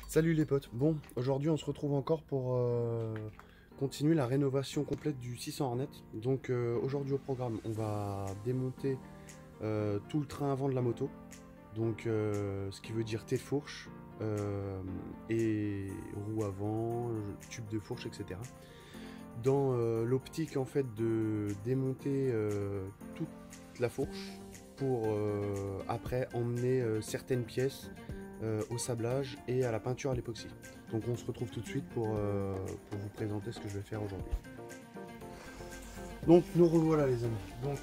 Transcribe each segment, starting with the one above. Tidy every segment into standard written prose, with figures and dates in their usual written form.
Salut les potes, bon aujourd'hui on se retrouve encore pour continuer la rénovation complète du 600 Hornet. Donc aujourd'hui au programme on va démonter tout le train avant de la moto, donc ce qui veut dire tête de fourche et roue avant, tube de fourche, etc. Dans l'optique en fait de démonter toute la fourche pour après emmener certaines pièces au sablage et à la peinture à l'époxy. Donc on se retrouve tout de suite pour vous présenter ce que je vais faire aujourd'hui. Donc nous revoilà les amis. Donc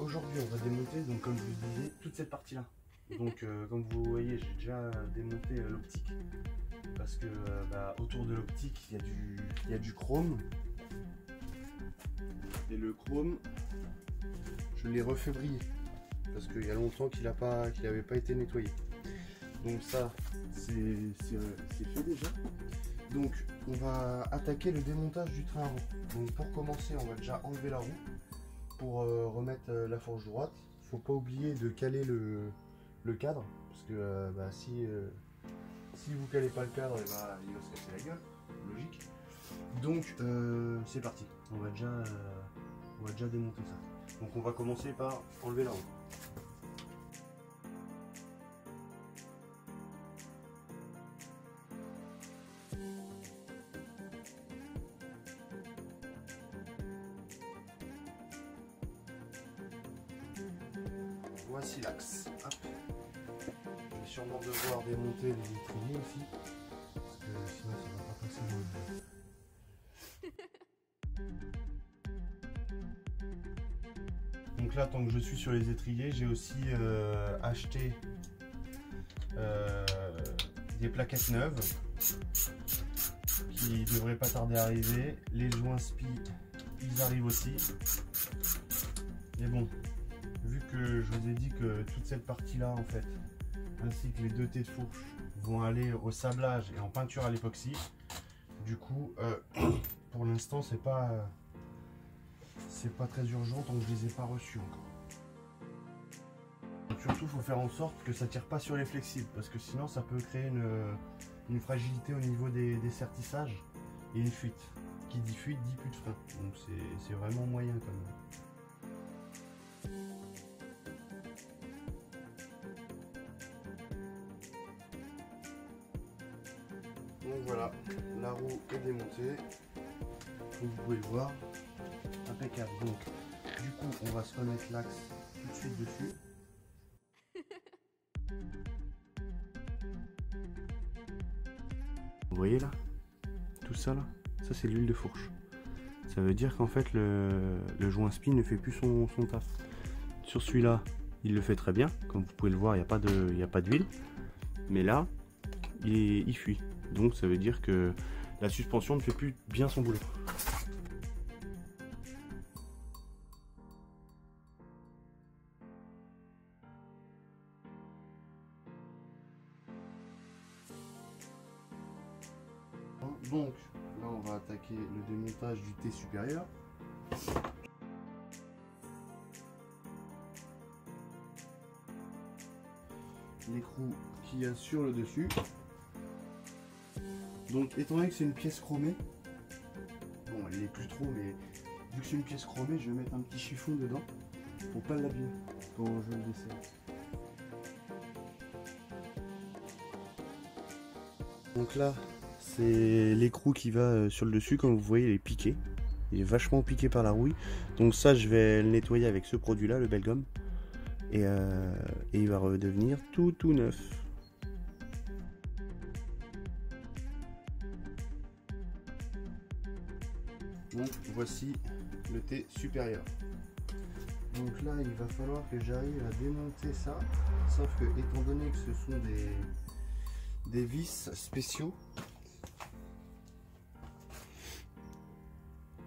aujourd'hui on va démonter, donc comme je vous disais, toute cette partie là. Donc comme vous voyez, j'ai déjà démonté l'optique parce que autour de l'optique il y a du chrome. Et le chrome, je l'ai refait briller parce qu'il y a longtemps qu'il n'avait pas été nettoyé. Donc ça, c'est fait déjà. Donc on va attaquer le démontage du train avant. Donc pour commencer, on va déjà enlever la roue pour remettre la fourche droite. Il ne faut pas oublier de caler le cadre, parce que si vous calez pas le cadre, il va se casser la gueule, logique. Donc c'est parti, on va déjà démonter ça. Donc on va commencer par enlever la roue. Voici l'axe. Je vais sûrement devoir démonter les étriers aussi, parce que sinon ça va pas passer dans le... Donc là, tant que je suis sur les étriers, j'ai aussi acheté des plaquettes neuves qui devraient pas tarder à arriver. Les joints spi, ils arrivent aussi. Mais bon, vu que je vous ai dit que toute cette partie là en fait, ainsi que les deux têtes de fourche, vont aller au sablage et en peinture à l'époxy, du coup pour l'instant c'est pas très urgent tant que je les ai pas reçus encore. Donc surtout, il faut faire en sorte que ça tire pas sur les flexibles, parce que sinon ça peut créer une fragilité au niveau des sertissages et une fuite. Qui dit fuite dit plus de frein. Donc c'est vraiment moyen quand même. Donc voilà, la roue est démontée, comme vous pouvez le voir, impeccable. Donc du coup on va se remettre l'axe tout de suite dessus. Vous voyez là, tout ça là, ça c'est l'huile de fourche. Ça veut dire qu'en fait le joint spi ne fait plus son taf. Sur celui-là, il le fait très bien, comme vous pouvez le voir, il n'y a pas d'huile, mais là il fuit. Donc ça veut dire que la suspension ne fait plus bien son boulot. Donc là on va attaquer le démontage du T supérieur. L'écrou qu'il y a sur le dessus. Donc étant donné que c'est une pièce chromée, bon elle n'est plus trop, mais vu que c'est une pièce chromée, je vais mettre un petit chiffon dedans pour pas l'abîmer quand je le desserre. Donc là c'est l'écrou qui va sur le dessus, comme vous voyez il est piqué. Il est vachement piqué par la rouille. Donc ça je vais le nettoyer avec ce produit là, le Belgum. Et il va redevenir tout neuf. Donc voici le T supérieur. Donc là il va falloir que j'arrive à démonter ça. Sauf que étant donné que ce sont des vis spéciaux,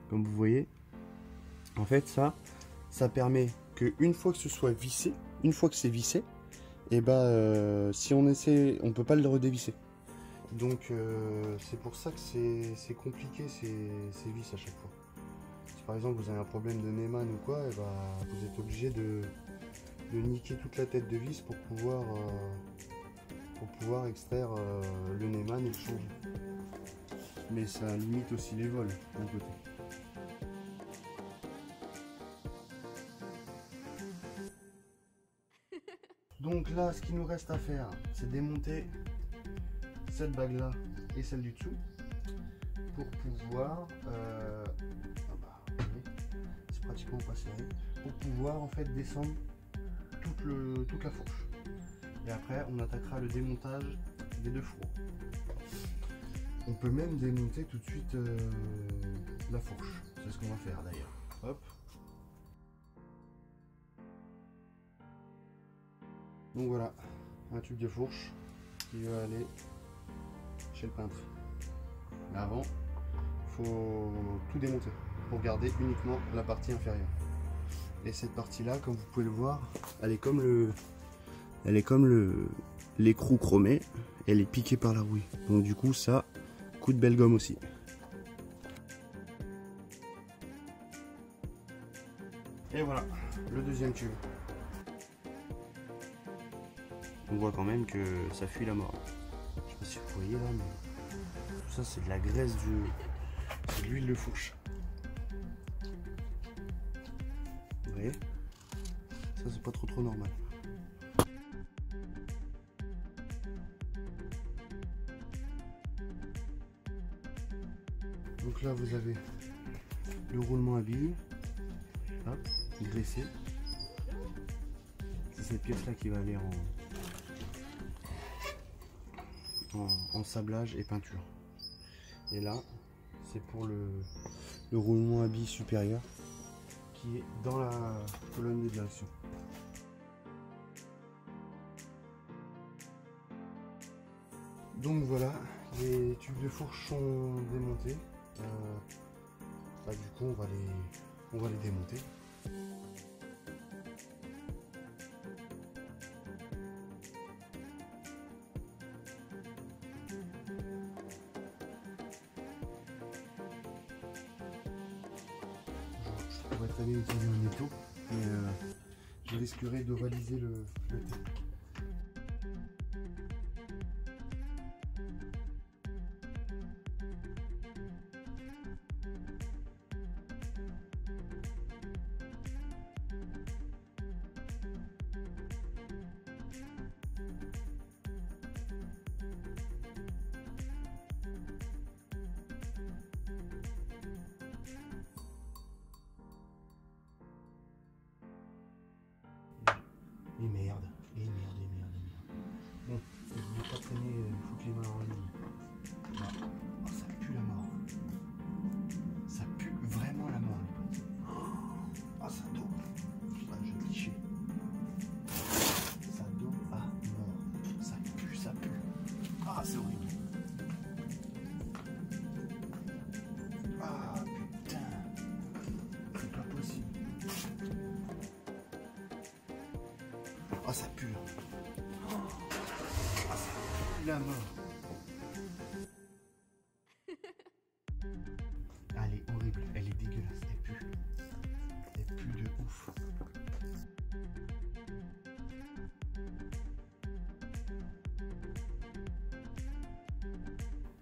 comme vous voyez, en fait ça permet que une fois que ce soit vissé, une fois que c'est vissé, et si on essaie, on peut pas le redévisser. Donc c'est pour ça que c'est compliqué ces vis à chaque fois. Si par exemple vous avez un problème de Neyman ou quoi, vous êtes obligé de niquer toute la tête de vis pour pouvoir extraire le Neyman et mais ça limite aussi les vols d'un côté. Donc là, ce qu'il nous reste à faire, c'est démonter cette bague-là et celle du dessous pour pouvoir, c'est pratiquement pas serré, pour pouvoir en fait descendre toute la fourche. Et après, on attaquera le démontage des deux fours. On peut même démonter tout de suite la fourche. C'est ce qu'on va faire d'ailleurs. Hop. Donc voilà, un tube de fourche qui va aller chez le peintre. Mais avant, il faut tout démonter pour garder uniquement la partie inférieure. Et cette partie-là, comme vous pouvez le voir, elle est comme l'écrou chromé, elle est piquée par la rouille. Donc du coup, ça coûte belle gomme aussi. Et voilà, le deuxième tube. On voit quand même que ça fuit la mort. Je sais pas si vous voyez là, mais tout ça c'est de la graisse c'est de l'huile de fourche. Vous voyez? Ça c'est pas trop normal. Donc là vous avez le roulement à billes, hop, graissé. C'est cette pièce là qui va aller en sablage et peinture. Et là c'est pour le roulement à billes supérieur qui est dans la colonne de direction. Donc voilà, les tubes de fourche sont démontés. Du coup on va les démonter. Je pourrais très bien utiliser un étau, mais je risquerais d'ovaliser le thé. Et merde. Bon, je ne vais pas traîner, il faut que les mains en ligne. Là. Oh, ça pue la mort. Ça pue vraiment la mort. Oh, ça doit. Ah, je vais clicher. Ça doit à mort. Ça pue. Ah, c'est horrible. Ah, putain. C'est pas possible. Oh, ça pue. Ah, ça pue la mort. Elle est horrible, elle est dégueulasse, elle pue de ouf.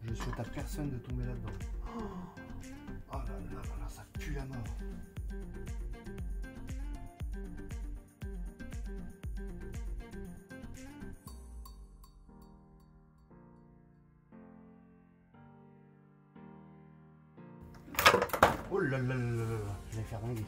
Je souhaite à personne de tomber là-dedans. Oh là là, ça pue la mort. Oh là là là là là, je vais faire dingue.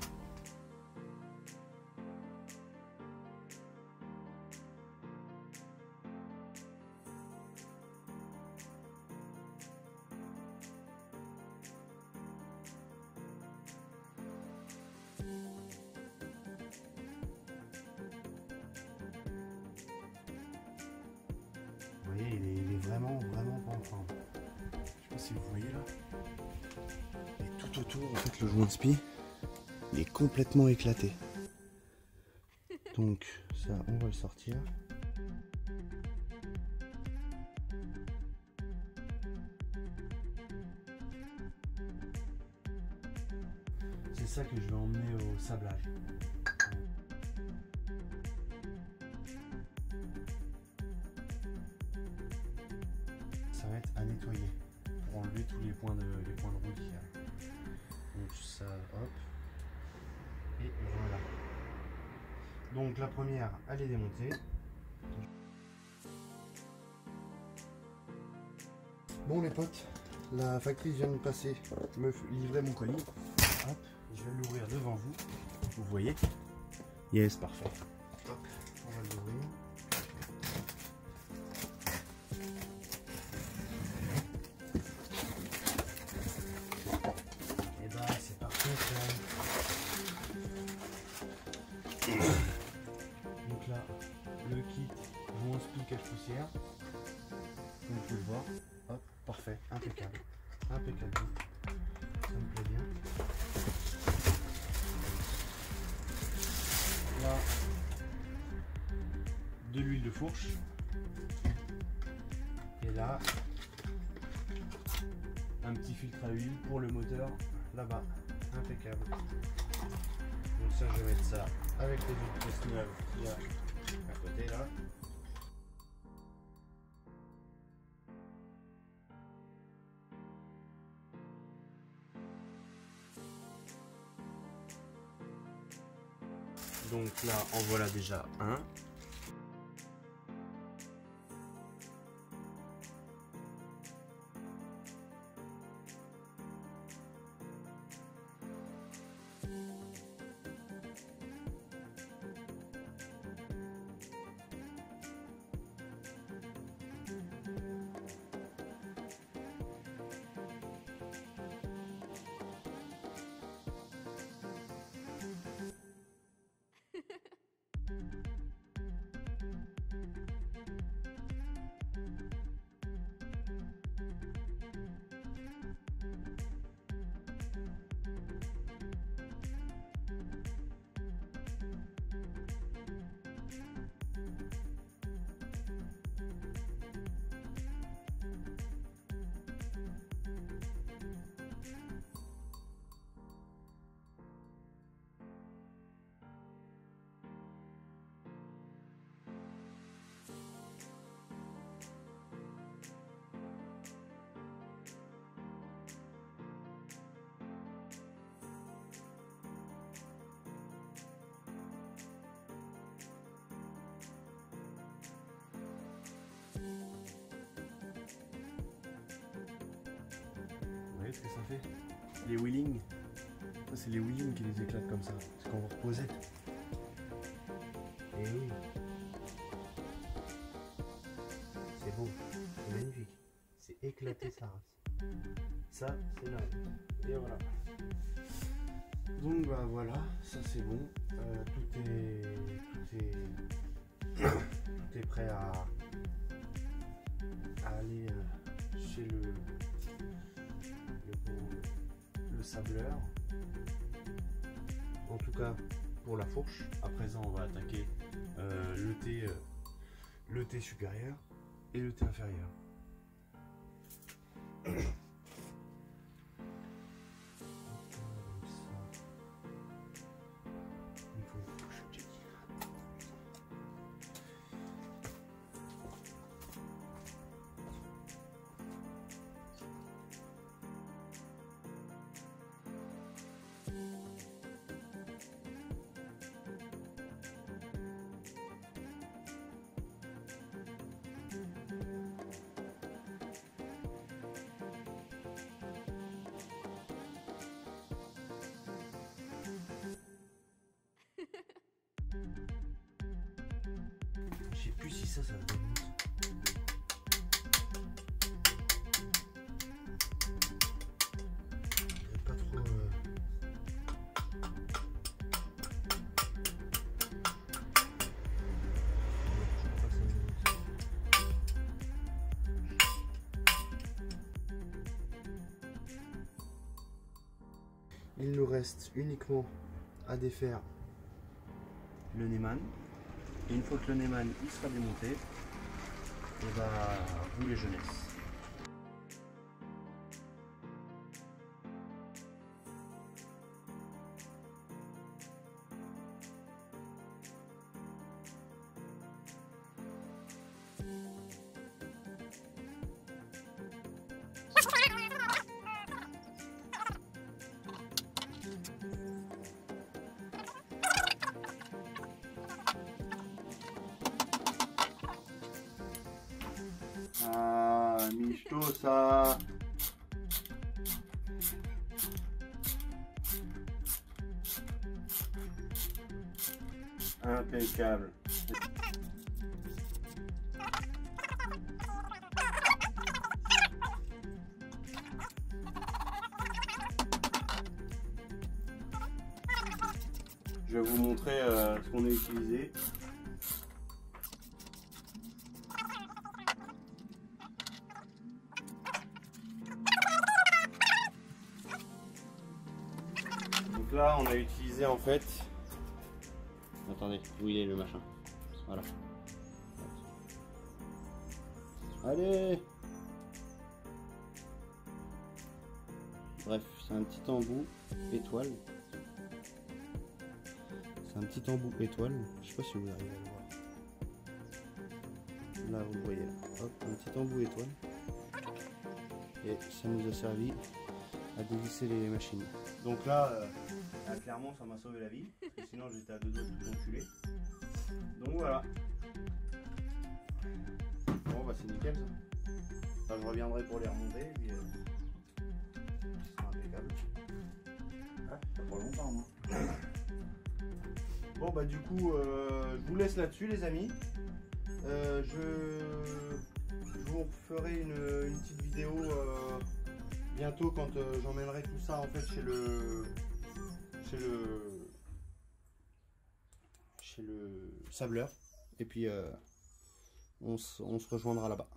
Vous voyez, il est vraiment pas en forme. Je sais pas si vous voyez là. Et tout autour, en fait, le joint de spi, il est complètement éclaté. Donc ça, on va le sortir. C'est ça que je vais emmener au sablage. Ça va être à nettoyer. pour enlever tous les points de roue qu'il y a. Donc ça, hop. Et voilà. Donc la première, elle est démontée. Bon les potes, la factrice vient de passer me livrer mon colis. Hop, je vais l'ouvrir devant vous. Vous voyez? Yes, parfait. Hop, on va l'ouvrir. Et bah c'est parfait ça. Donc là, le kit anti cache-poussière. Comme vous pouvez le voir. Hop, parfait, impeccable. Impeccable. Ça me plaît bien. Là, de l'huile de fourche. Et là, un petit filtre à huile pour le moteur là-bas. Impeccable. Donc ça, je vais mettre ça avec les autres pièces neuves qu'il y a à côté là. Donc là, en voilà déjà un. Vous voyez ce que ça fait? Les wheelings. Ça c'est les wheelings qui les éclatent comme ça. C'est quand vous reposez. Et oui. C'est beau. C'est magnifique. C'est éclaté sa race. Ça c'est là. Et voilà. Donc bah voilà, ça c'est bon. Tout est prêt à aller chez le sableur. En tout cas pour la fourche. À présent on va attaquer le T supérieur et le T inférieur. Je sais plus si ça démonte. Pas trop. Il nous reste uniquement à défaire le Neyman. Et une fois que le Neyman il sera démonté, et bah rouler jeunesse. michto ça. Impeccable. Je vais vous montrer ce qu'on a utilisé. Donc là, on a utilisé en fait. Attendez, où il est le machin? Voilà. Allez! Bref, c'est un petit embout étoile. C'est un petit embout étoile. Je sais pas si vous arrivez à le voir. Là, vous le voyez. Là. Hop, un petit embout étoile. Et ça nous a servi à dévisser les machines. Donc là, clairement, ça m'a sauvé la vie. Parce que sinon, j'étais à deux doigts de tout enculer. Donc voilà. Bon, bah c'est nickel ça. Enfin, je reviendrai pour les remonter. Puis, ce sera impeccable. Ah, pas trop longtemps, moi. Bon, bah du coup, je vous laisse là-dessus, les amis. Je vous ferai une petite vidéo bientôt quand j'emmènerai tout ça en fait chez le sableur. Et puis on se rejoindra là-bas.